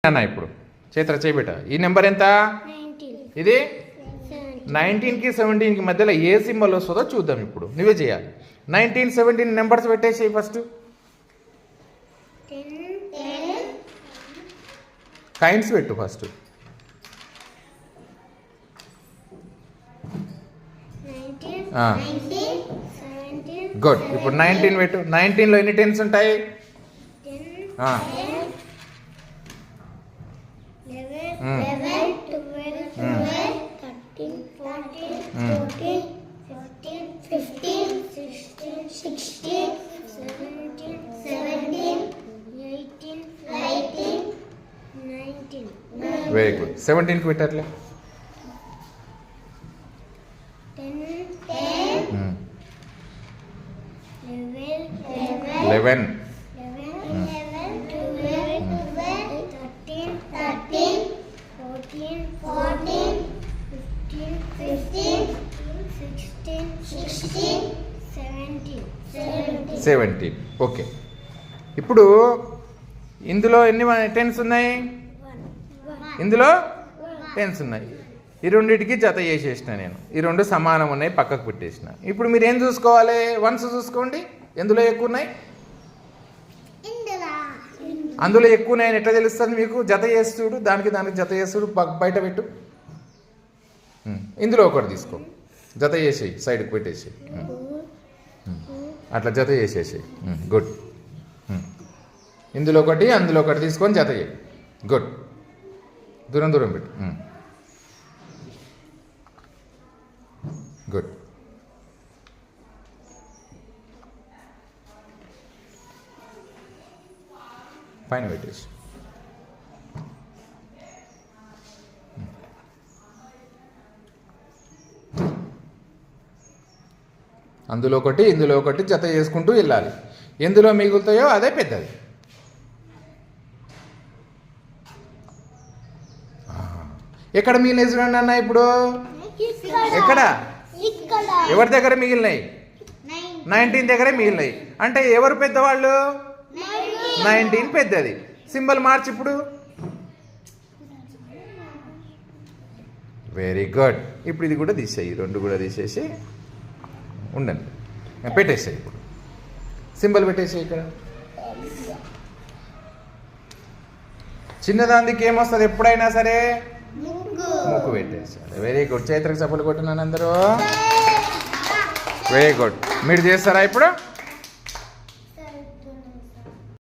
అన్న ఇప్పుడు చేతుల చేయబెట్ట. ఈ నెంబర్ ఎంత? ఇది 19కి 17కి మధ్యలో ఏ సింబల్ వస్తుందో చూద్దాం. ఇప్పుడు నువ్వే చేయాలి. 19, 17 నెంబర్స్ పెట్టేసి ఫస్ట్ కైండ్స్ పెట్టు ఫస్ట్. గుడ్. ఇప్పుడు 19 పెట్టు. 19లో ఎన్ని టెన్స్ ఉంటాయి? 19. Very good. 17కి పెట్టట్లే. 11. 17. ఓకే. ఇప్పుడు ఇందులో ఎన్ని టెన్స్ ఉన్నాయి? ఇందులో టెన్స్ ఉన్నాయి. ఈ రెండింటికి జత చేసేసిన నేను. ఈ రెండు సమానం ఉన్నాయి, పక్కకు పెట్టేసిన. ఇప్పుడు మీరు ఏం చూసుకోవాలి? వన్స్ చూసుకోండి. ఎందులో ఎక్కువ ఉన్నాయి? అందులో ఎక్కువ ఉన్నాయని ఎట్లా తెలుస్తుంది మీకు? జత చేసి చూడు. దానికి జత చేసి చూడు. బయట పెట్టు. ఇందులో ఒకటి తీసుకో, జత చేసేయి, సైడ్కి పెట్టేసి అట్లా జత చేసేసి. గుడ్. ఇందులో ఒకటి అందులో ఒకటి తీసుకొని జత చేయి. గుడ్. దూరం దూరం పెట్టు. గుడ్. పైన పెట్టేసి. అందులో ఒకటి ఇందులో ఒకటి జత చేసుకుంటూ వెళ్ళాలి. ఎందులో మిగులుతాయో అదే పెద్దది. ఎక్కడ మిగిలినాయి చూడండి అన్న. ఇప్పుడు ఎక్కడ? ఎవరి దగ్గర మిగిలినాయి? 19 దగ్గర మిగిలినాయి. అంటే ఎవరు పెద్దవాళ్ళు? 19 పెద్దది. సింబల్ మార్చి ఇప్పుడు. Very good. ఇప్పుడు ఇది కూడా తీసేయి. రెండు కూడా తీసేసి ఉండండి. పెట్టేసాయి. ఇప్పుడు సింబల్ పెట్టేసాయి. ఇక్కడ చిన్నదానికి ఏమొస్తుంది ఎప్పుడైనా సరే? ముక్కు పెట్టేసాడు. Very good. చైత్రకు చప్పలు కొట్టినాను అందరూ. Very good. మీరు చేస్తారా ఇప్పుడు?